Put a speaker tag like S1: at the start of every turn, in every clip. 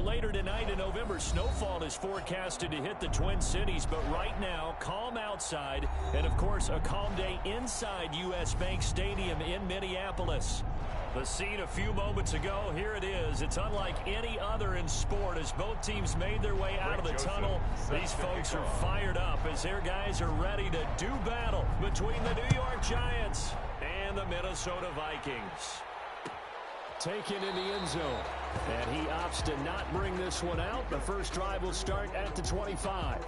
S1: later tonight, a November snowfall is forecasted to hit the Twin Cities, but right now, calm outside, and of course, a calm day inside U.S. Bank Stadium in Minneapolis. The scene a few moments ago, here it is. It's unlike any other in sport as both teams made their way out of the tunnel. These folks are fired up as their guys are ready to do battle between the New York Giants and the Minnesota Vikings. Taken in the end zone, and he opts to not bring this one out. The first drive will start at the 25.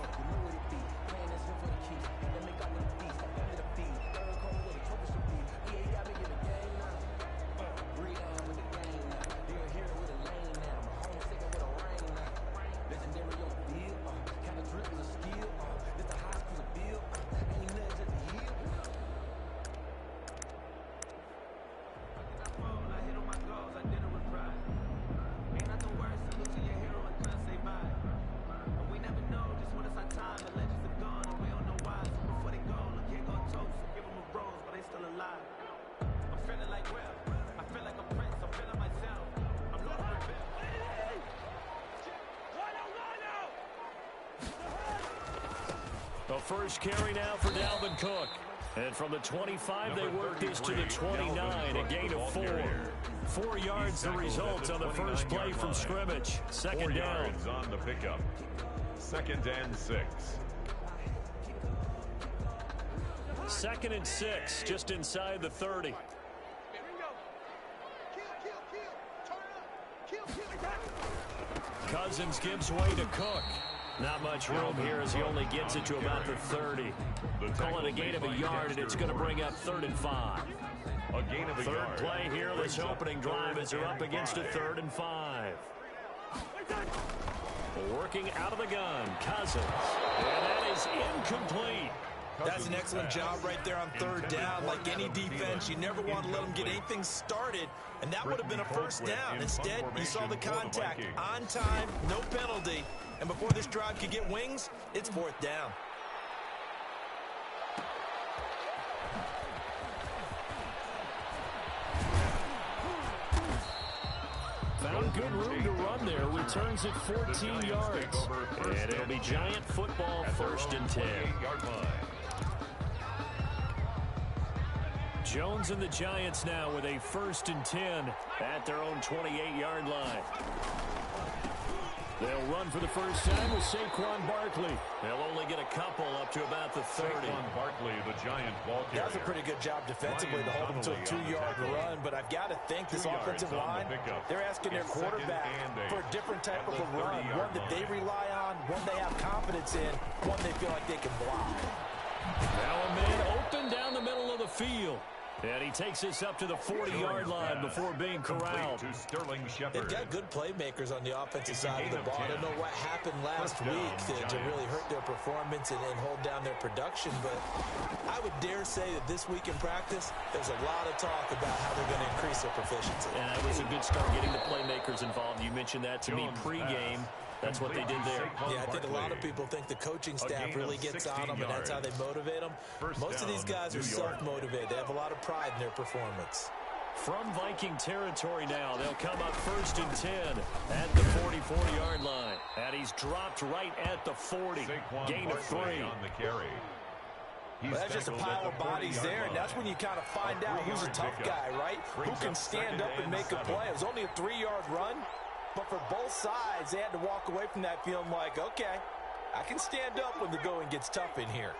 S1: The first carry now for Dalvin Cook. And from the 25, they work this to the 29, a gain of 4. 4 yards the result on the first play from scrimmage. Second down.
S2: On the pickup. 2nd and 6.
S1: 2nd and 6, just inside the 30. Cousins gives way to Cook. Not much room here as he only gets it to about the 30. Call it a gain of a yard, and it's going to bring up 3rd and 5.
S2: A gain of a
S1: Third
S2: yard.
S1: play here, this opening drive as they're up against a 3rd and 5. Working out of the gun, Cousins. And that is incomplete.
S3: That's an excellent job right there on 3rd down. Like any defense, you never want to let them get anything started, and that would have been a first down. Instead, you saw the contact on time, no penalty, and before this drive could get wings, it's 4th down.
S1: Found good room to run there. Returns it 14 yards. And it'll be Giant football, 1st and 10. Jones and the Giants now with a 1st and 10 at their own 28-yard line. They'll run for the first time with Saquon Barkley. They'll only get a couple up to about the 30.
S2: Saquon Barkley, the Giant ball carrier.
S3: That's a pretty good job defensively to hold them to a 2-yard run, but I've got to think this offensive line, they're asking their quarterback for a different type of a run, one that they rely on, one they have confidence in, one they feel like they can block.
S1: Now a man open down the middle of the field. And he takes this up to the 40-yard line before being corralled.
S3: They've got good playmakers on the offensive side of the ball. I don't know what happened last week to really hurt their performance and hold down their production, but I would dare say that this week in practice, there's a lot of talk about how they're going to increase their proficiency.
S1: And that was a good start getting the playmakers involved. You mentioned that to me pregame. That's what they did there.
S3: Yeah, I think a lot of people think the coaching staff really gets on them, and that's how they motivate them. Most of these guys are self-motivated. They have a lot of pride in their performance.
S1: From Viking territory now, they'll come up 1st and 10 at the 44-yard line. And he's dropped right at the 40. Gain of 3.
S2: On the carry.
S3: Well, that's just a pile of bodies there, and that's when you kind of find out who's a tough guy, right? Who can stand up and make a play. It was only a 3-yard run. But for both sides, they had to walk away from that feeling like, okay, I can stand up when the going gets tough in here.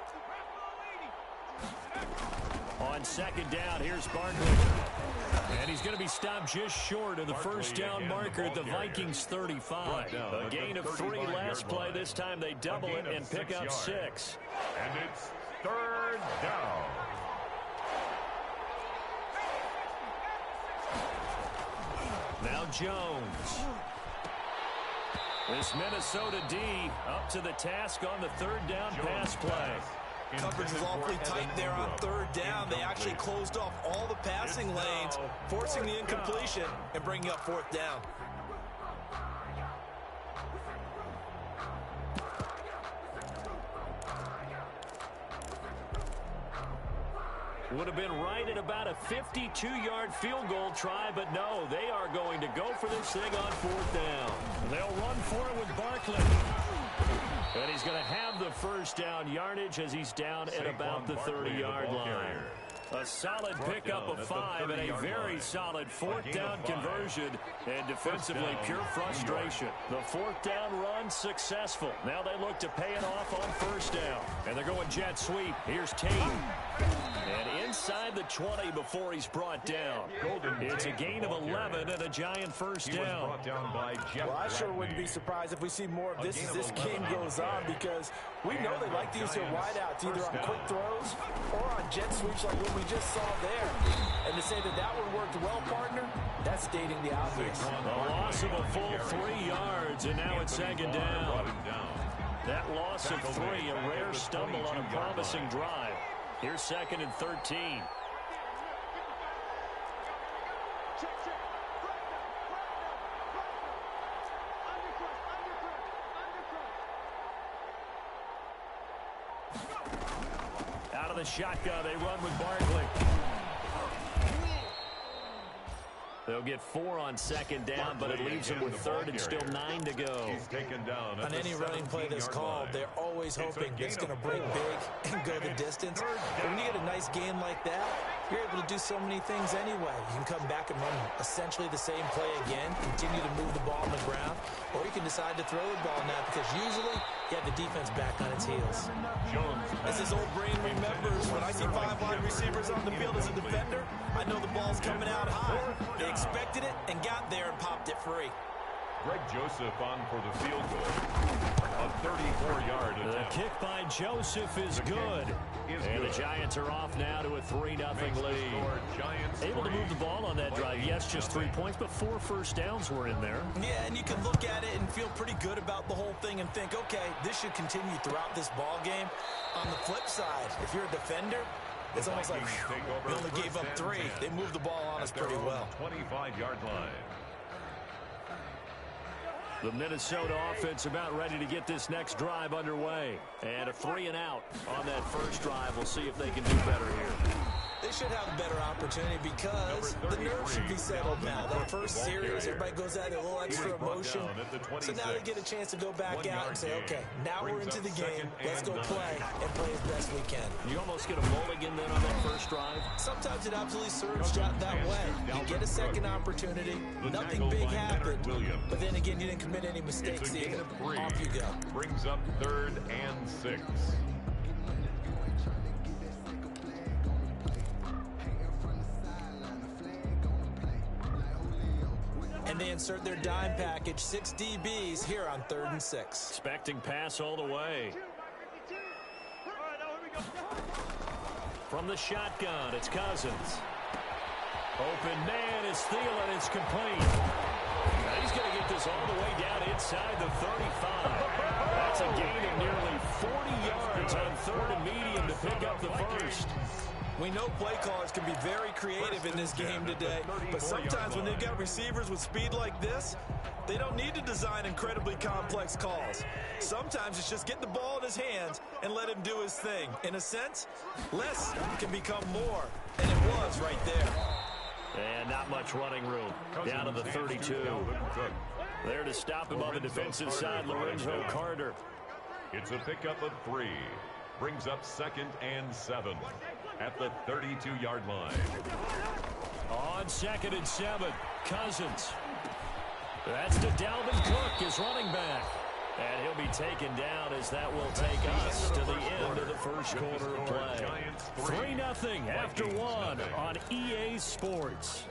S1: On 2nd down, here's Barkley. And he's going to be stopped just short of the first down marker at the Vikings 35. A gain of 3 last play. This time they double it and pick up 6.
S2: And it's 3rd down.
S1: Now Jones. This Minnesota D up to the task on the 3rd down pass play.
S3: Coverage was awfully tight there on 3rd down. They actually closed off all the passing lanes, forcing the incompletion and bringing up 4th down.
S1: Would have been right at about a 52-yard field goal try, but no, they are going to go for this thing on 4th down. They'll run for it with Barkley. And he's going to have the first down yardage as he's down at about the 30-yard line. A solid pickup of 5 and a very solid 4th down conversion, and defensively pure frustration. The 4th down run successful. Now they look to pay it off on 1st down. And they're going jet sweep. Here's Tate. And inside the 20 before he's brought down. It's a gain of 11 and a giant first down.
S3: Well, I sure wouldn't be surprised if we see more of this as this game goes on, because we know they like to use their wideouts either on quick throws or on jet sweeps like what we just saw there. And to say that that one worked well, partner, that's stating the obvious.
S1: A loss of a full 3 yards, and now it's 2nd down. That loss of 3, a rare stumble on a promising drive. Here's 2nd and 13. Out of the shotgun, they run with Barkley. They'll get 4 on 2nd down, but it leaves them with 3rd and still 9 to go.
S3: On any running play that's called, they're always hoping it's going to break big and go the distance. But when you get a nice gain like that, you're able to do so many things anyway. You can come back and run essentially the same play again, continue to move the ball on the ground, or you can decide to throw the ball now because usually you have the defense back on its heels.
S4: As his old brain remembers, when I see 5 wide receivers on the field as a defender, I know the ball's coming out high. They expected it and got there and popped it free.
S2: Greg Joseph on for the field goal. A 34-yard attempt.
S1: The kick by Joseph is good. And the Giants are off now to a 3-0 lead. Able to move the ball on that drive. Yes, just 3 points, but 4 first downs were in there.
S3: Yeah, and you can look at it and feel pretty good about the whole thing and think, okay, this should continue throughout this ball game. On the flip side, if you're a defender, it's almost like we only gave up 3. They moved the ball on us pretty well.
S2: 25-yard line.
S1: The Minnesota offense about ready to get this next drive underway. And a 3 and out on that first drive. We'll see if they can do better here.
S3: They should have a better opportunity because the nerves should be settled now. That first series, everybody goes out a little extra emotion. So now they get a chance to go back out and say, okay, now we're into the game. Let's go play and play as best we can.
S1: You almost get a mulligan then on that first drive?
S3: Sometimes it absolutely serves out that way. You get a second opportunity. Nothing big happened. But then again, you didn't commit any mistakes either. Off you go.
S2: Brings up 3rd and 6.
S3: And they insert their dime package, 6 DBs here on 3rd and 6.
S1: Expecting pass all the way. From the shotgun, it's Cousins. Open man is Thielen. It's complete. Now he's going to get this all the way down inside the 35. That's a gain of nearly 40 yards on 3rd and medium to pick up the first.
S3: We know play callers can be very creative in this game today, but sometimes when they've got receivers with speed like this, they don't need to design incredibly complex calls. Sometimes it's just get the ball in his hands and let him do his thing. In a sense, less can become more, and it was right there.
S1: And not much running room. Down to the 32. There to stop him on the defensive side, Lorenzo Carter.
S2: It's a pickup of 3. Brings up 2nd and 7 at the 32-yard line.
S1: On 2nd and 7, Cousins. That's to Dalvin Cook, his running back. And he'll be taken down as that will take us to the end of the first quarter of play. 3-0 after 1 on EA Sports.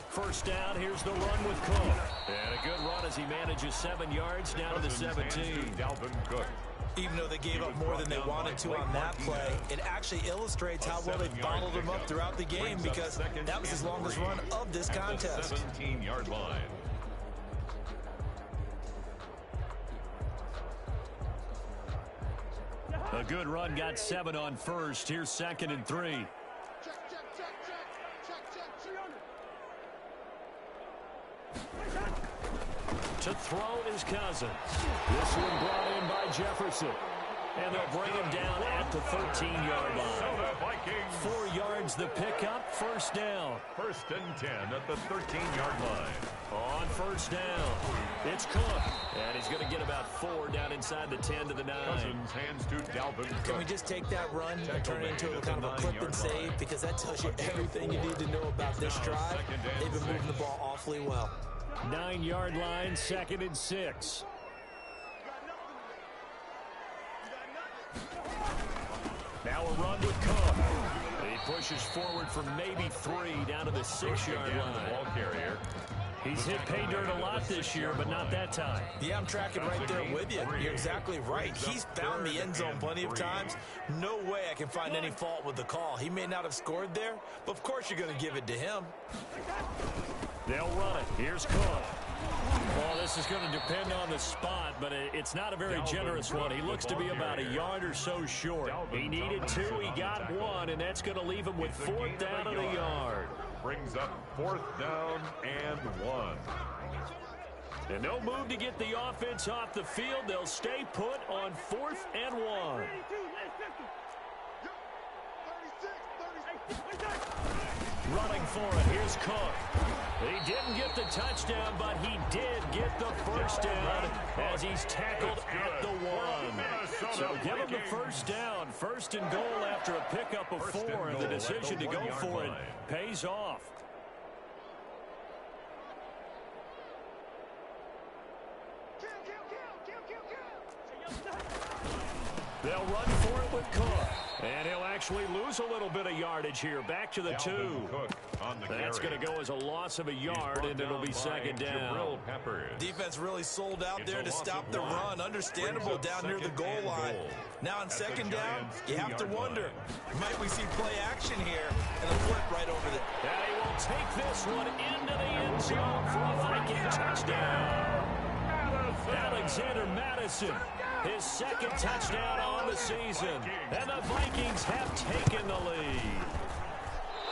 S1: First down, here's the run with Cook. And a good run as he manages 7 yards down to the 17.
S2: Dalvin Cook.
S3: Even though they gave up more than they wanted to on that play, it actually illustrates how well they bottled him up throughout the game because that was his longest run of this contest.
S2: 17-yard line.
S1: A good run got 7 on first. Here's 2nd and 3. To throw is Cousins. This one brought in by Jefferson. And they'll bring him down at the 13-yard line. 4 yards the pickup, first down.
S2: 1st and 10 at the 13-yard line.
S1: On first down, it's Cook. And he's going to get about 4 down inside the 10 to the 9.
S2: Cousins hands to Dalvin Cook.
S3: Can we just take that run and turn it into a kind of a clip and save? Because that tells you everything you need to know about this drive. They've been moving the ball awfully well.
S1: 9-yard line, 2nd and 6. Now a run with Cook. He pushes forward for maybe 3 down to the 6-yard line.
S2: Ball carrier.
S1: He's hit pay dirt a lot this year, but not that time.
S3: Yeah, I'm tracking right there with you. You're exactly right. He's found the end zone plenty of times. No way I can find any fault with the call. He may not have scored there, but of course you're going to give it to him.
S1: They'll run it. Here's Cook. Well, this is going to depend on the spot, but it's not a very generous one. He looks to be about a yard or so short. He needed 2, he got 1, and that's going to leave him with 4th down and a yard.
S2: Brings up 4th down and 1.
S1: And no move to get the offense off the field. They'll stay put on 4th and 1. Running for it, here's Cook. He didn't get the touchdown, but he did get the first down as he's tackled at the 1. So give him the first down. 1st and goal after a pickup of 4, and the decision to go for it pays off. They'll run for it with Cook. And he'll actually lose a little bit of yardage here. Back to the 2. That's going to go as a loss of a yard, and it'll be 2nd down.
S3: Defense really sold out there to stop the run. Understandable down near the goal line. Now on 2nd down, you have to wonder, might we see play action here and a flip right over there.
S1: And he will take this one into the end zone for a Viking touchdown. Alexander Madison, his 2nd touchdown on the season. And the Vikings have taken the lead.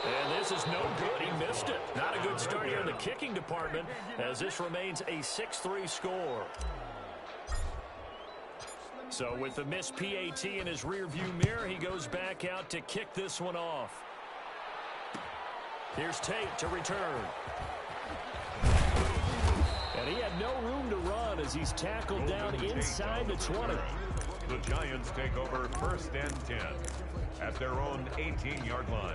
S1: And this is no good. He missed it. Not a good start here in the kicking department as this remains a 6-3 score. So with the missed PAT in his rearview mirror, he goes back out to kick this one off. Here's Tate to return. And he had no room to run as he's tackled down inside the 20.
S2: The Giants take over 1st and 10 at their own 18-yard line.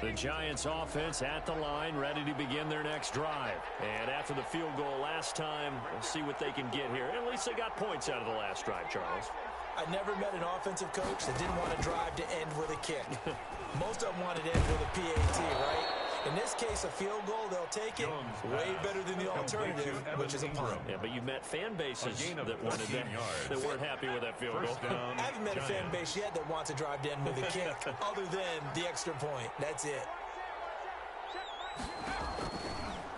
S1: The Giants offense at the line, ready to begin their next drive. And after the field goal last time, we'll see what they can get here. At least they got points out of the last drive, Charles.
S3: I never met an offensive coach that didn't want to drive to end with a kick. Most of them wanted to end with a PAT, right? In this case, a field goal, they'll take it. Way better than the alternative, which is a punt.
S1: Yeah, but you've met fan bases that wanted that weren't happy with that field goal.
S3: I haven't met a fan base yet that wants to drive to end with a kick, other than the extra point. That's it.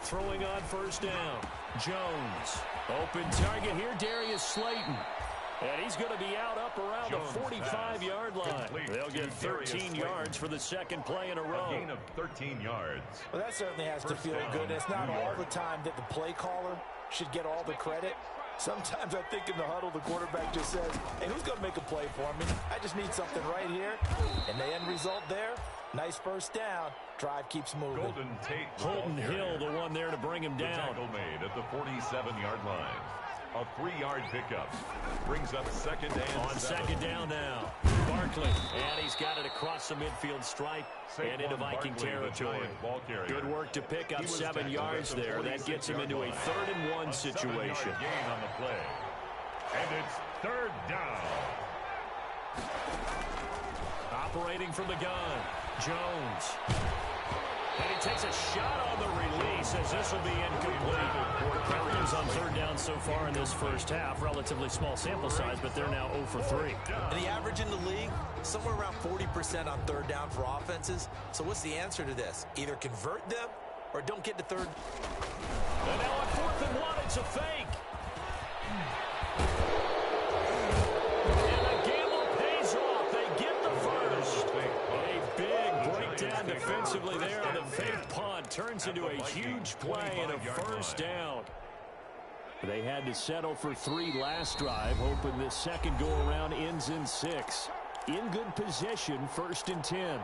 S1: Throwing on 1st down. Jones. Open target here, Darius Slayton. And he's going to be out up around the 45-yard line. They'll get 13 yards for the 2nd play in a row.
S2: A gain of 13 yards.
S3: Well, that certainly has to feel good. It's not all the time that the play caller should get all the credit. Sometimes I think in the huddle, the quarterback just says, hey, who's going to make a play for me? I just need something right here. And the end result there, nice 1st down. Drive keeps moving.
S2: Golden Tate.
S1: Holton Hill, the one there to bring him down.
S2: Tackle made at the 47-yard line. A 3-yard pickup. Brings up 2nd and
S1: on 2nd down now. Barkley. And he's got it across the midfield stripe and into Viking territory. Good work to pick up 7 yards there. That gets him into a 3rd and 1 situation.
S2: Gain on the play. And it's 3rd down.
S1: Operating from the gun. Jones. And he takes a shot on the release as this will be incomplete. Falcons on 3rd down so far in this 1st half. Relatively small sample size, but they're now 0 for 3.
S3: And the average in the league, somewhere around 40% on 3rd down for offenses. So what's the answer to this? Either convert them or don't get to 3rd.
S1: And now on 4th and 1, it's a fake. And the gamble pays off. They get the first. A big breakdown defensively there on the fake punt. turns into a huge play and a first down. They had to settle for 3 last drive, hoping this second go-around ends in 6. In good position, 1st and 10.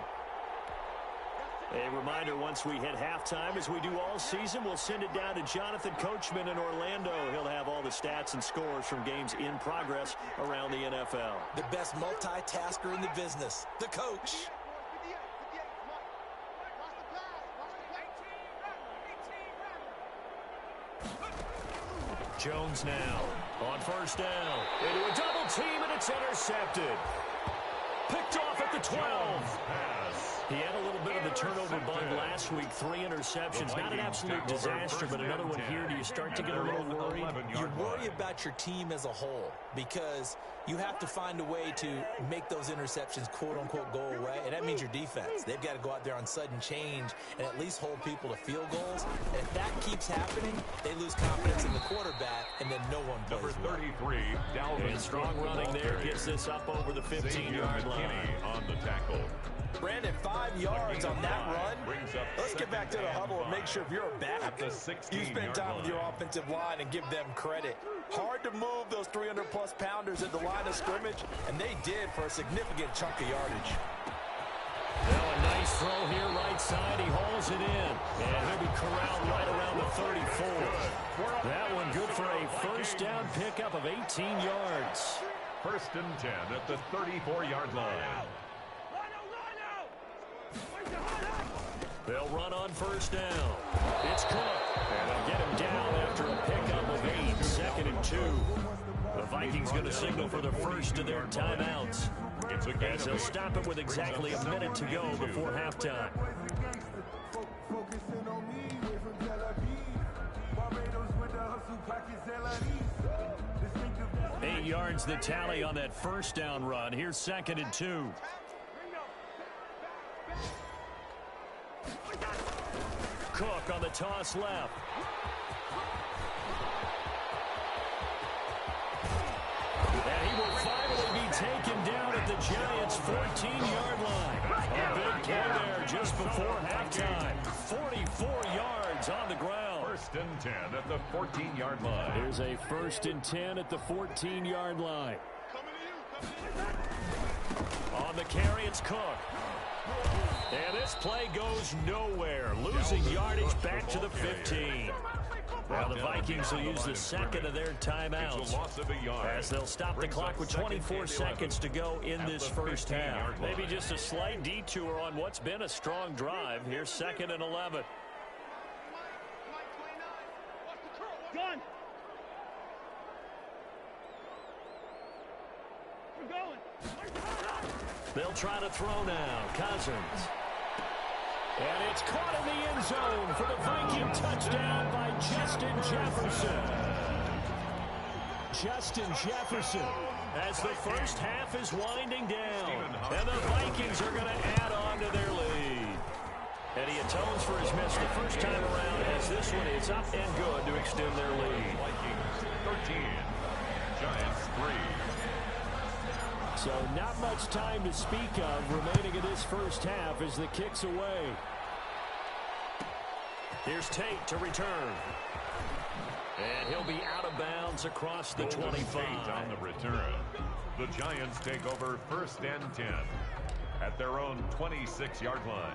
S1: A reminder, once we hit halftime, as we do all season, we'll send it down to Jonathan Coachman in Orlando. He'll have all the stats and scores from games in progress around the NFL.
S3: The best multitasker in the business, the coach.
S1: Jones now on 1st down. Into a double team, and it's intercepted. Picked off at the 12. He had a little bit of the turnover bug last week. 3 interceptions. Not an absolute disaster, but another one here. Do you start to get a little worried?
S3: You worry about your team as a whole because you have to find a way to make those interceptions, quote-unquote, go away, and that means your defense. They've got to go out there on sudden change and at least hold people to field goals. And if that keeps happening, they lose confidence in the quarterback, and then no one plays
S2: Number 33,
S1: Dalvin. And strong running there gets this up over the 15-yard line.
S2: On the tackle.
S3: Brandon, 5 yards on that run. Let's get back to the huddle and make sure if you're a back, you spend time with your offensive line and give them credit. Hard to move those 300-plus pounders at the line of scrimmage, and they did for a significant chunk of yardage.
S1: Now a nice throw here right side. He hauls it in. And he'll be corralled right around the 34. That one good for a first down pickup of 18 yards.
S2: 1st and 10 at the 34-yard line.
S1: They'll run on 1st down. It's Cook. And they'll get him down after a pickup of 8. 2nd and 2. The Vikings going to signal for the first of their timeouts. As they'll stop it with exactly a minute to go before halftime. 8 yards the tally on that first down run. Here's 2nd and 2. Cook on the toss left. And he will finally be taken down at the Giants' 14-yard line. A big play there just before halftime. 44 yards on the ground.
S2: 1st and 10 at the 14-yard line.
S1: Here's a 1st and 10 at the 14-yard line. On the carry, it's Cook. And this play goes nowhere. Losing yardage back to the 15. Now the Vikings will use the second of their timeouts as they'll stop the clock with 24 seconds to go in this first half. Maybe just a slight detour on what's been a strong drive. Here's 2nd and 11.
S5: Gun. We're going.
S1: They'll try to throw now. Cousins. And it's caught in the end zone for the Viking touchdown by Justin Jefferson. Justin Jefferson as the first half is winding down. And the Vikings are going to add on to their lead. And he atones for his miss the first time around as this one is up and good to extend their lead.
S2: Vikings 13, Giants 3.
S1: So not much time to speak of remaining in this first half as the kick's away. Here's Tate to return. And he'll be out of bounds across the 25.
S2: On the return. The Giants take over 1st and 10 at their own 26-yard line.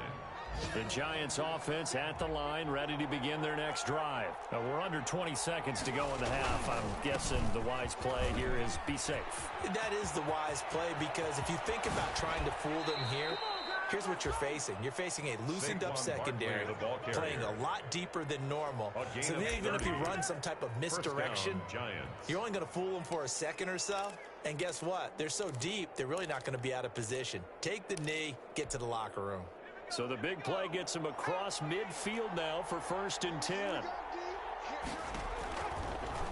S1: The Giants offense at the line, ready to begin their next drive. Now, we're under 20 seconds to go in the half. I'm guessing the wise play here is be safe.
S3: That is the wise play because if you think about trying to fool them here, here's what you're facing. You're facing a loosened up secondary, playing a lot deeper than normal. So even if you run some type of misdirection, you're only going to fool them for a second or so. And guess what? They're so deep, they're really not going to be out of position. Take the knee, get to the locker room.
S1: So the big play gets him across midfield now for 1st and 10.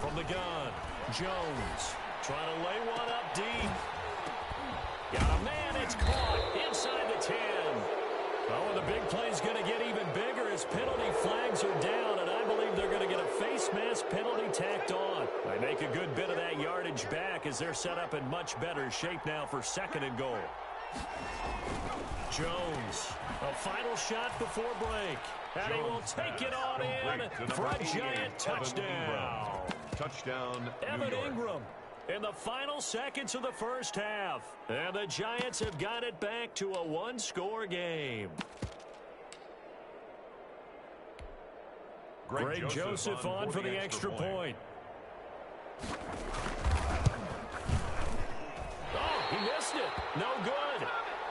S1: From the gun, Jones trying to lay one up deep. Got a man, it's caught inside the 10. Oh, and the big play's going to get even bigger as penalty flags are down, and I believe they're going to get a face mask penalty tacked on. They make a good bit of that yardage back as they're set up in much better shape now for 2nd and goal. Jones, a final shot before break. And he will take it on in for a Giant touchdown.
S2: Touchdown,
S1: Evan Ingram in the final seconds of the first half. And the Giants have got it back to a one-score game. Greg Joseph on for the extra point. Oh, he missed it. No good.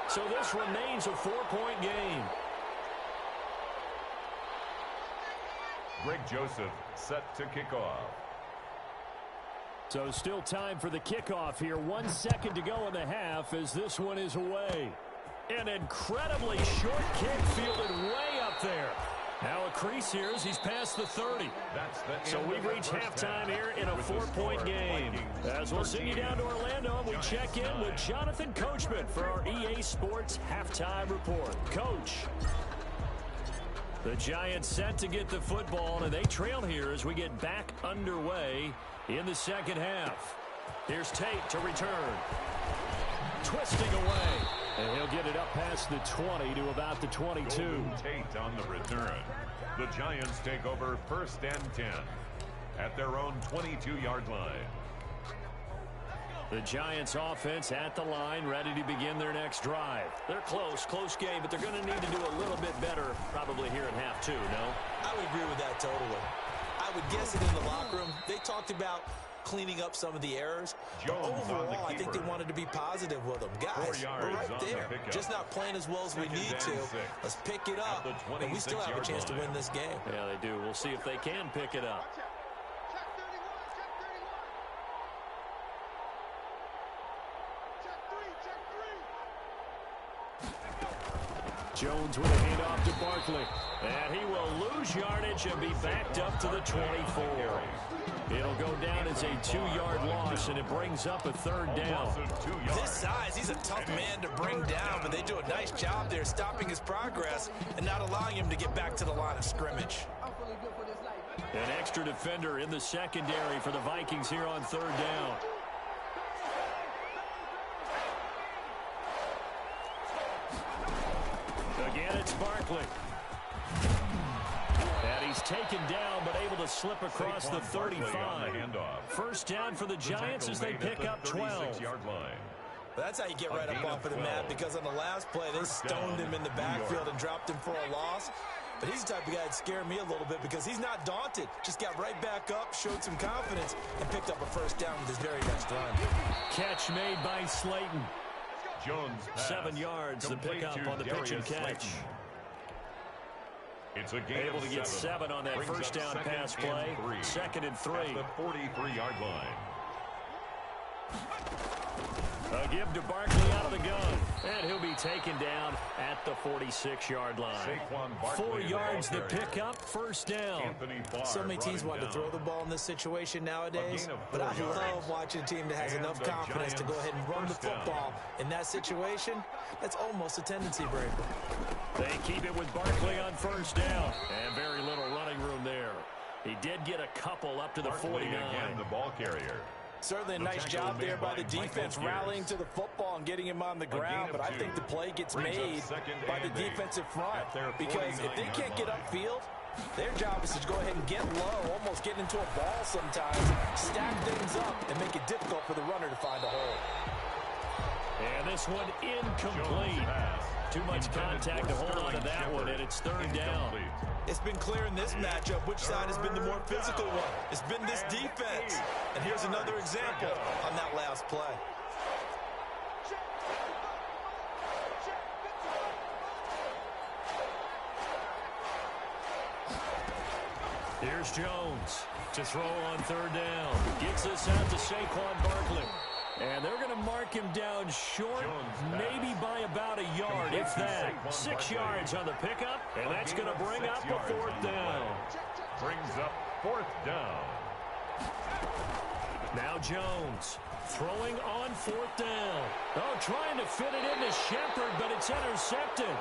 S1: So this remains a 4-point game.
S2: Greg Joseph set to kick off.
S1: So still time for the kickoff here. 1 second to go in the half as this one is away. An incredibly short kick fielded way up there. Now a crease here as he's past the 30. So we've reached halftime here in a 4-point game. As we'll send you down to Orlando, we check in with Jonathan Coachman for our EA Sports Halftime Report. Coach. The Giants set to get the football, and they trail here as we get back underway in the second half. Here's Tate to return. Twisting away. And he'll get it up past the 20 to about the 22.
S2: Tate on the return. The Giants take over 1st and 10 at their own 22-yard line.
S1: The Giants offense at the line, ready to begin their next drive. They're close game, but they're going to need to do a little bit better probably here in half two, no?
S3: I would agree with that totally. I would guess it in the locker room. They talked about cleaning up some of the errors. But overall, I think they wanted to be positive with them. Guys, we're right there. Just not playing as well as we need to. Let's pick it up, and we still have a chance to win this game.
S1: Yeah, they do. We'll see if they can pick it up. Jones with a handoff to Barkley. And he will lose yardage and be backed up to the 24. It'll go down as a 2-yard loss, and it brings up a 3rd down.
S3: This size, he's a tough man to bring down, but they do a nice job there stopping his progress and not allowing him to get back to the line of scrimmage.
S1: An extra defender in the secondary for the Vikings here on 3rd down. Again, it's Barkley. And he's taken down, but able to slip across the 35. 1st down for the Giants as they pick up 12.
S3: That's how you get right up off of the mat, because on the last play, they stoned him in the backfield and dropped him for a loss. But he's the type of guy that scared me a little bit because he's not daunted. Just got right back up, showed some confidence, and picked up a 1st down with his very next run.
S1: Catch made by Slayton.
S2: Jones
S1: 7 yards, the pickup on the pitch and catch.
S2: It's a game
S1: able to get 7 on that 1st down pass play. 2nd and 3.
S2: At the 43-yard line.
S1: A give to Barkley out of the gun. And he'll be taken down at the 46-yard line. 4 yards the pickup, 1st down.
S3: So many teams want to throw the ball in this situation nowadays, but I love watching a team that has enough confidence to go ahead and run the football. In that situation, that's almost a tendency breaker.
S1: They keep it with Barkley on 1st down. And very little running room there. He did get a couple up to the 49.
S2: Again, the ball carrier.
S3: Certainly a nice job there by the defense rallying to the football and getting him on the ground, but I think the play gets made by the defensive front, because if they can't get upfield, their job is to go ahead and get low, almost get into a ball sometimes, stack things up, and make it difficult for the runner to find a hole.
S1: And this one incomplete. Too much contact to hold on to that one, and it's 3rd down.
S3: It's been clear in this matchup which side has been the more physical one. It's been this defense. And here's another example on that last play.
S1: Here's Jones to throw on 3rd down. Gets this out to Saquon Barkley. And they're going to mark him down short, maybe by about a yard, if that. 6 yards on the pickup, and that's going to bring up a 4th down.
S2: Brings up 4th down.
S1: Now Jones throwing on 4th down. Oh, trying to fit it into Shepard, but it's intercepted.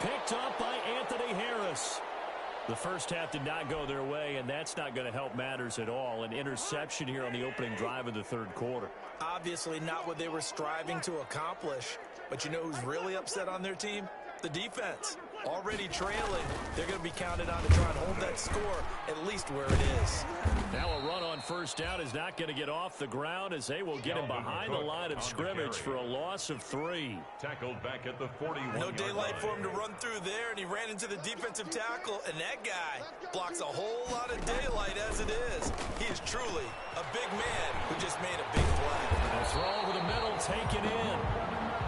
S1: Picked up by Anthony Harris. The first half did not go their way, and that's not going to help matters at all. An interception here on the opening drive of the 3rd quarter.
S3: Obviously not what they were striving to accomplish. But you know who's really upset on their team? The defense. Already trailing, they're going to be counted on to try and hold that score at least where it is.
S1: Now a run on first down is not going to get off the ground as they will get him behind the line of scrimmage for a loss of 3.
S2: Tackled back at the 41.
S3: No daylight for him to run through there, and he ran into the defensive tackle, and that guy blocks a whole lot of daylight as it is. He is truly a big man who just made a big play.
S1: A throw over the middle, taken in.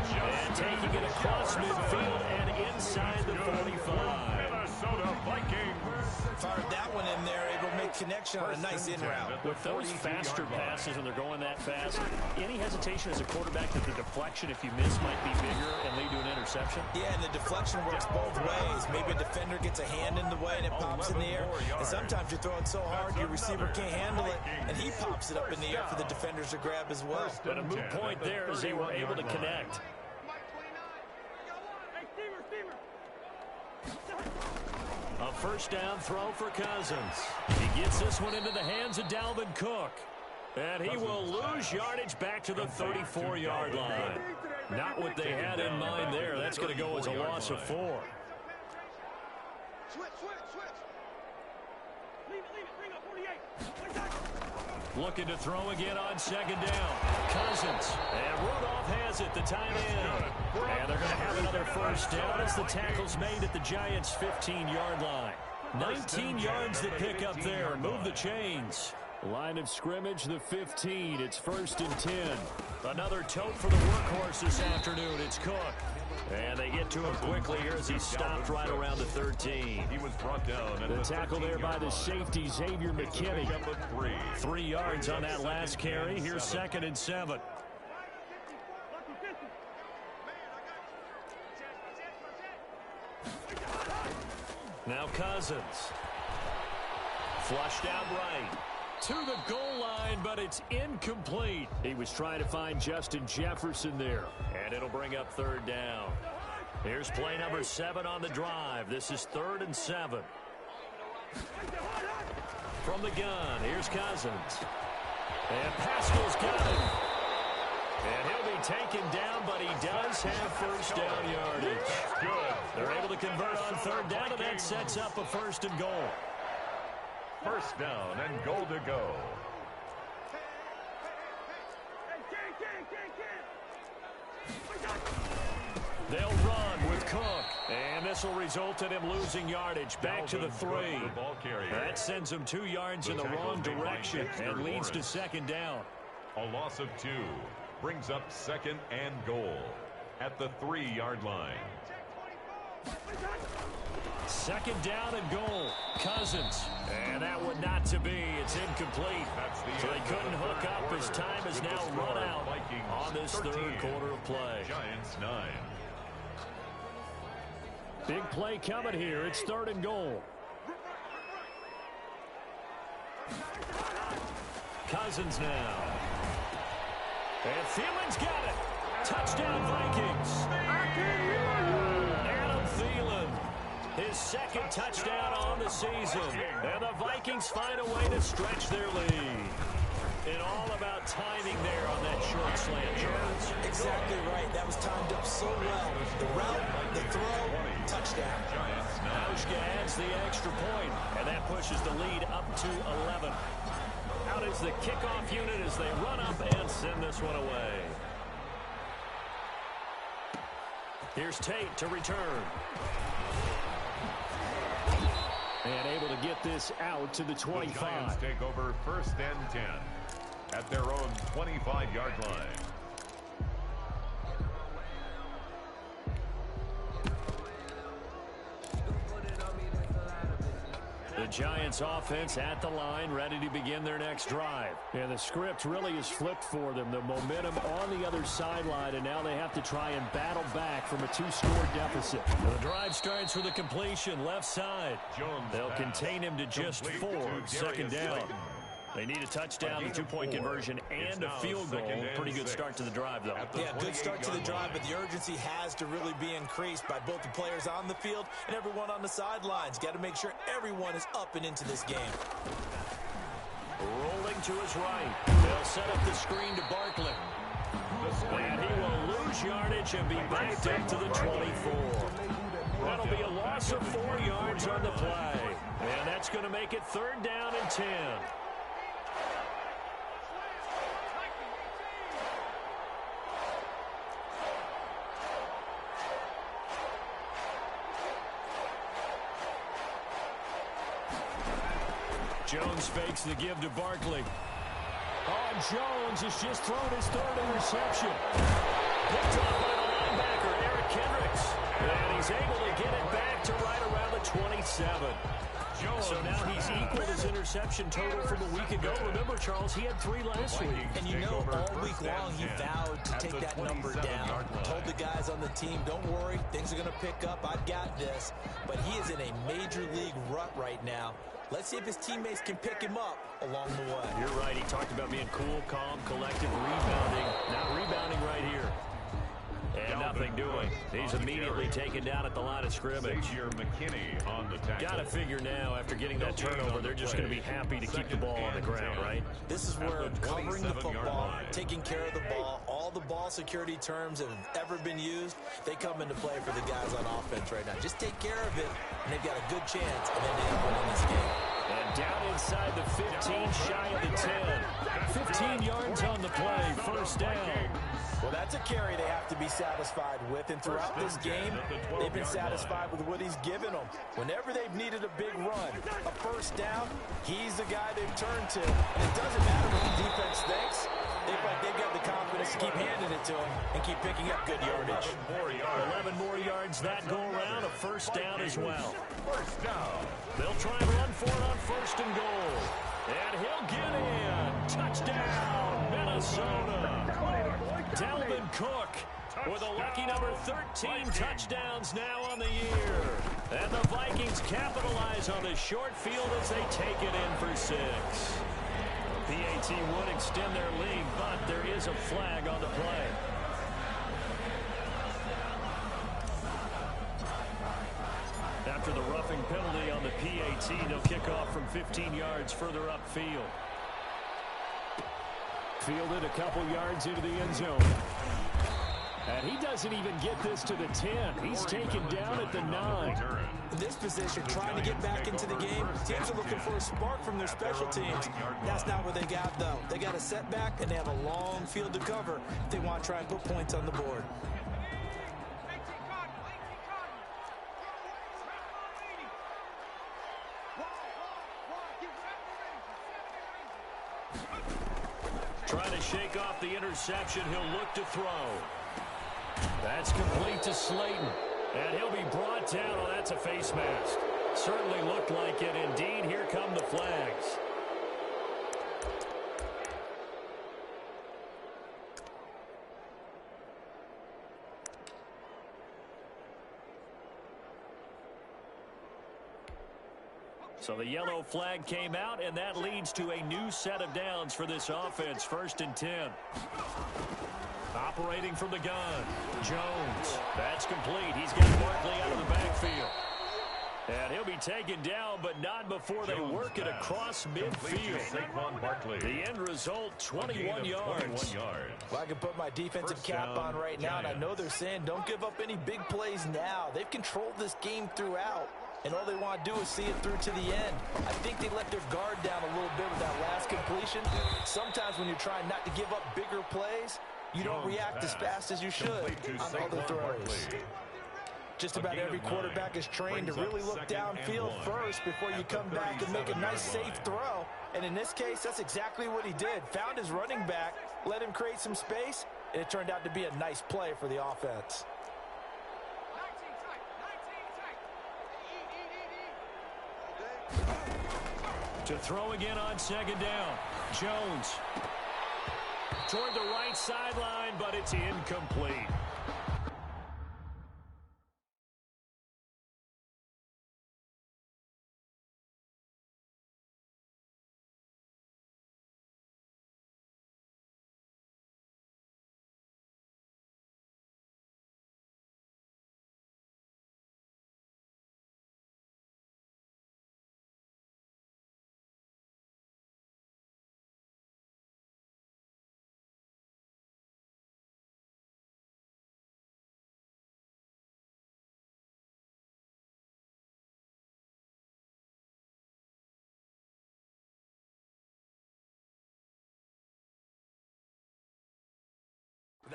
S1: And taking it across midfield and inside the 45.
S2: Minnesota Vikings.
S3: Fired that one in there, able to make connection on a nice in route.
S1: With those faster passes when they're going that fast, any hesitation as a quarterback that the deflection, if you miss, might be bigger and lead to an interception?
S3: Yeah, and the deflection works both ways. Maybe a defender gets a hand in the way and it pops in the air. And sometimes you throw it so hard your receiver can't handle it, and he pops it up in the air for the defenders to grab as well.
S1: But a moot point there as they were able to connect. A first down throw for Cousins. He gets this one into the hands of Dalvin Cook. And he will lose yardage back to the 34-yard line. Not what they had in mind there. That's going to go as a loss of 4. Looking to throw again on second down. Cousins. And Rudolph has it, the tight end. And they're going to have another first down as the tackle's made at the Giants' 15-yard line. 19 yards to pick up there. Move the chains. Line of scrimmage, the 15. It's 1st and 10. Another tote for the workhorse this afternoon. It's Cook. And they get to him quickly here as he stopped right around the 13.
S2: He was brought down.
S1: The tackle there by the safety, Xavier McKinney. 3 yards on that last carry. Here's 2nd and 7. Now Cousins. Flushed out right. To the goal line, but it's incomplete. He was trying to find Justin Jefferson there. And it'll bring up 3rd down. Here's play number 7 on the drive. This is 3rd and 7. From the gun, here's Cousins. And Pascal's got him. And he'll be taken down, but he does have first down yardage.
S2: Good.
S1: They're able to convert on 3rd down, and that sets up a 1st and goal.
S2: First down and goal to go.
S1: They'll run with Cook. And this will result in him losing yardage back to the 3. That sends him 2 yards in the wrong direction and leads to 2nd down.
S2: A loss of 2 brings up 2nd and goal at the 3-yard line.
S1: 2nd down and goal. Cousins. And that would not to be. It's incomplete. So they couldn't hook up as time is now run out on this 3rd quarter of play.
S2: Giants 9.
S1: Big play coming here. It's 3rd and goal. Cousins now. And Thielen's got it. Touchdown Vikings. Adam Thielen. His 2nd touchdown on the season. And the Vikings find a way to stretch their lead. And all about timing there on that short slant, Charles.
S3: Exactly right. That was timed up so well. The route, the throw, touchdown.
S1: Hauschka adds the extra point, and that pushes the lead up to 11. Out is the kickoff unit as they run up and send this one away. Here's Tate to return. And able to get this out to the 25.
S2: The Giants take over 1st and 10 at their own 25-yard line.
S1: The Giants offense at the line, ready to begin their next drive. And the script really is flipped for them. The momentum on the other sideline, and now they have to try and battle back from a 2-score deficit. The drive starts with a completion left side. They'll contain him to just 4. 2nd down. They need a touchdown, a 2-point conversion, and a field goal. Pretty good start to the drive, though.
S3: Yeah, good start to the drive, but the urgency has to really be increased by both the players on the field and everyone on the sidelines. Got to make sure everyone is up and into this game.
S1: Rolling to his right. They'll set up the screen to Barkley. And he will lose lose yardage and be backed up to the 24. That'll be a loss of 4 yards on the play. And that's going to make it 3rd down and 10. Jones fakes the give to Barkley. Oh, Jones has just thrown his 3rd interception. Picked off by the linebacker, Eric Kendricks. And he's able to get it back to right around the 27. So now he's equaled his interception total from a week ago. Remember, Charles, he had 3 last week.
S3: And you know, all week long he vowed to take that number down. Told the guys on the team, don't worry, things are going to pick up. I've got this. But he is in a major league rut right now. Let's see if his teammates can pick him up along the way.
S1: You're right. He talked about being cool, calm, collective, rebounding. Not rebounding right here. And nothing doing. He's immediately taken down at the line of scrimmage. Got to figure now, after getting that turnover, they're just going to be happy to keep the ball on the ground, right?
S3: This is where covering the football, taking care of the ball, all the ball security terms that have ever been used, they come into play for the guys on offense right now. Just take care of it, and they've got a good chance, and then they end up winning this game.
S1: And down inside the 15, shy of the 10. 15 yards on the play, 1st down.
S3: Well, that's a carry they have to be satisfied with, and throughout this game, they've been satisfied with what he's given them. Whenever they've needed a big run, a 1st down, he's the guy they've turned to. And it doesn't matter what the defense thinks. They've got the confidence to keep handing it to him and keep picking up good yardage.
S1: 11 more yards that go around, a 1st down as well. They'll try and run for it on 1st and goal. And he'll get in. Touchdown, Minnesota. Dalvin Cook with a lucky number 13 touchdowns now on the year. And the Vikings capitalize on the short field as they take it in for 6. PAT would extend their lead, but there is a flag on the play. After the roughing penalty on the PAT, they'll kick off from 15 yards further upfield. Fielded a couple yards into the end zone. And he doesn't even get this to the 10. He's taken down at the 9.
S3: In this position, trying to get back into the game, teams are looking for a spark from their special teams. That's not what they got, though. They got a setback, and they have a long field to cover if they want to try and put points on the board.
S1: Trying to shake off the interception. He'll look to throw. That's complete to Slayton. And he'll be brought down. Oh, that's a face mask. Certainly looked like it. Indeed, here come the flags. So the yellow flag came out, and that leads to a new set of downs for this offense. 1st and 10. Operating from the gun. Jones. That's complete. He's got Barkley out of the backfield. And he'll be taken down, but not before they work it across midfield. The end result, 21 yards.
S3: Well, I can put my defensive cap on right now, and I know they're saying don't give up any big plays now. They've controlled this game throughout, and all they want to do is see it through to the end. I think they let their guard down a little bit with that last completion. Sometimes when you're trying not to give up bigger plays, you don't react as fast as you should on other throws. Just about every quarterback is trained to really look downfield first before you come back and make a nice, safe throw. And in this case, that's exactly what he did. Found his running back, let him create some space, and it turned out to be a nice play for the offense.
S1: To throw again on 2nd down. Jones toward the right sideline, but it's incomplete.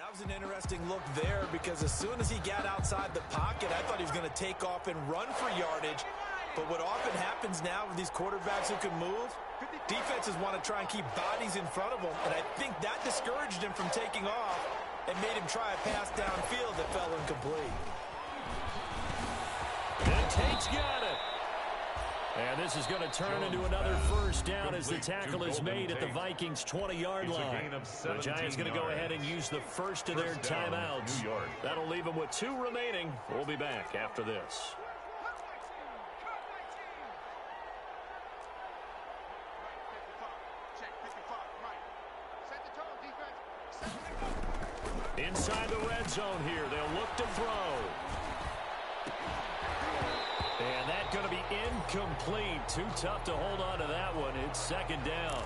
S3: that was an interesting look there because as soon as he got outside the pocket, I thought he was going to take off and run for yardage. But what often happens now with these quarterbacks who can move, defenses want to try and keep bodies in front of them, and I think that discouraged him from taking off and made him try a pass downfield that fell incomplete.
S1: And Tate's got it. And this is going to turn into another first down as the tackle is made at the Vikings' 20-yard line. The Giants going to go ahead and use the first of their timeouts. That'll leave them with 2 remaining. We'll be back after this. Inside the red zone here. They'll look to throw. And that's going to be incomplete. Too tough to hold on to that one. It's second down.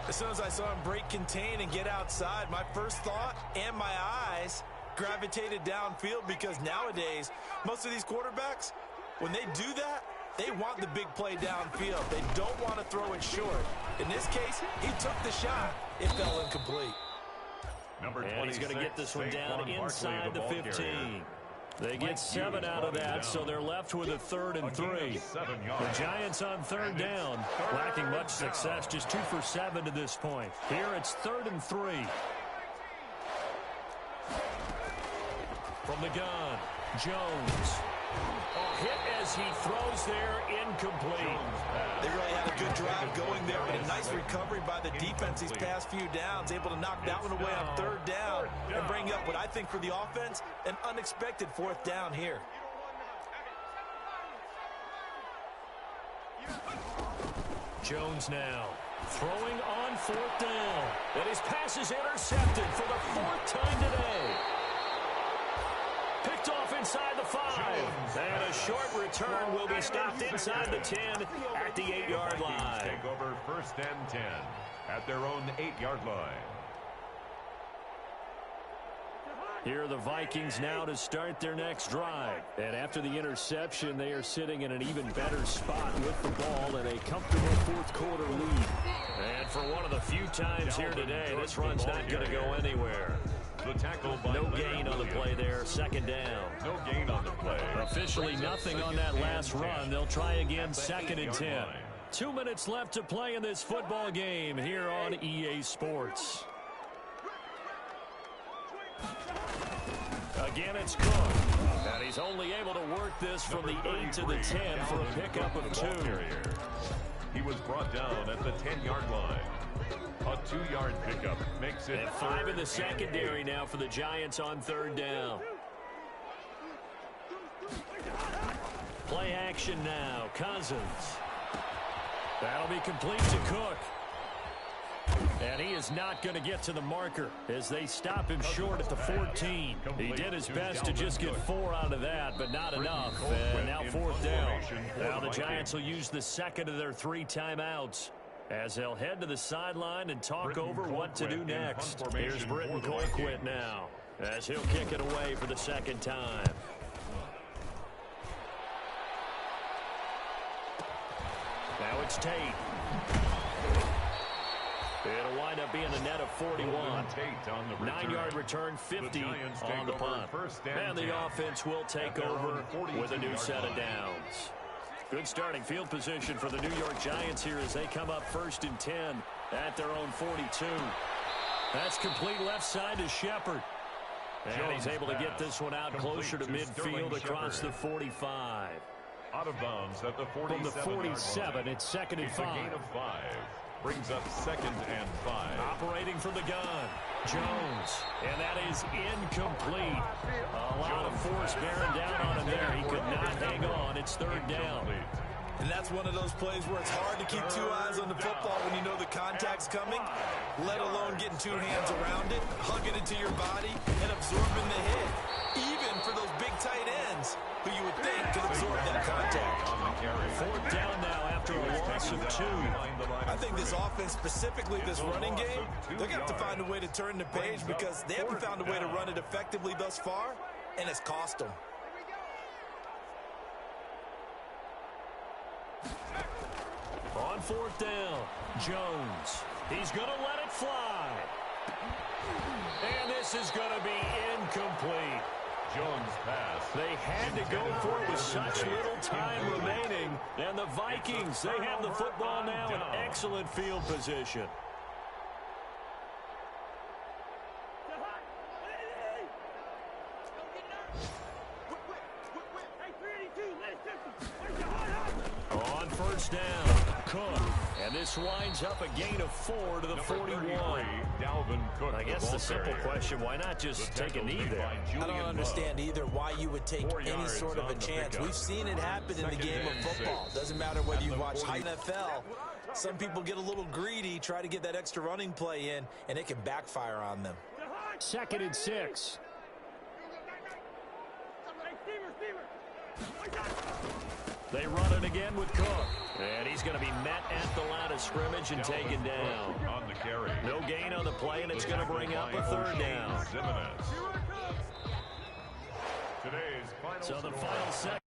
S3: As soon as I saw him break contain and get outside, my first thought and my eyes gravitated downfield because nowadays, most of these quarterbacks, when they do that, they want the big play downfield. They don't want to throw it short. In this case, he took the shot. It fell incomplete.
S1: And he's going to get this one down inside the 15. They get 7 out of that, so they're left with a 3rd and 3. The Giants on 3rd down, lacking much success, just 2 for 7 to this point. Here it's 3rd and 3. From the gun, Jones. Hit as he throws there, incomplete.
S3: They really had a good drive going there, but a nice recovery by the defense these past few downs, able to knock that one away on 3rd down and bring up what I think for the offense, an unexpected 4th down here.
S1: Jones now throwing on 4th down. And his pass is intercepted for the 4th time today. Picked off inside the 5. And a short return will be stopped inside the 10 at the 8-yard line.
S2: Take over 1st and 10 at their own 8-yard line.
S1: Here are the Vikings now to start their next drive. And after the interception, they are sitting in an even better spot with the ball and a comfortable 4th quarter lead. And for one of the few times here today, this run's not going to go anywhere.
S2: The tackle by
S1: no gain on the play there, 2nd down.
S2: No gain on the play.
S1: Officially nothing on that last run. They'll try again 2nd and 10. 2 minutes left to play in this football game here on EA Sports. Again, it's Cook. And he's only able to work this from the 8 to the 10 for a pickup of 2.
S2: He was brought down at the 10-yard line. A 2-yard pickup makes it.
S1: And 5 in the secondary now for the Giants on 3rd down. Play action now. Cousins. That'll be complete to Cook. And he is not going to get to the marker as they stop him short at the 14. He did his best to just get 4 out of that, but not enough. And now 4th down. Now the Giants will use the 2nd of their 3 timeouts as they'll head to the sideline and talk over what to do next. Here's Britton Colquitt now as he'll kick it away for the 2nd time. Now it's Tate. It'll wind up being a net of 41. 9-yard return, 50 on the punt. And the offense will take over with a new set of downs. Good starting field position for the New York Giants here as they come up 1st and 10 at their own 42. That's complete left side to Shepard. And he's able to get this one out closer to midfield across the 45.
S2: Out of bounds at the 47.
S1: From the 47, it's 2nd and 5.
S2: A gain of 5. Brings up 2nd and 5.
S1: Operating from the gun, Jones. And that is incomplete. A lot of force bearing down on him there. He could not hang on. It's 3rd down.
S3: And that's one of those plays where it's hard to keep 2 eyes on the football when you know the contact's coming, let alone getting 2 hands around it, hugging it to your body, and absorbing the hit. Even for those big tight ends who you would think could absorb that contact.
S1: 4th down now after a loss of 2.
S3: I think this offense, specifically this running game, they're going to have to find a way to turn the page because they haven't found a way to run it effectively thus far, and it's cost them.
S1: On 4th down, Jones. He's going to let it fly. And this is going to be incomplete.
S2: Jones' pass.
S1: They had to go for it with such little time remaining. And the Vikings, they have the football now in excellent field position. On first down, Cook. And this winds up a gain of 4 to the 41.
S2: Dalvin Cook.
S1: I guess the simple question, why not just take a knee there?
S3: I don't understand either why you would take any sort of a chance. We've seen it happen in the game of football. Doesn't matter whether you watch NFL. Some people get a little greedy, try to get that extra running play in, and it can backfire on them.
S1: 2nd and 6. They run it again with Cook. And he's going to be met at the line of scrimmage and taken down.
S2: On the carry.
S1: No gain on the play, and it's going to bring up a 3rd down.
S2: Today's final
S1: So the final second.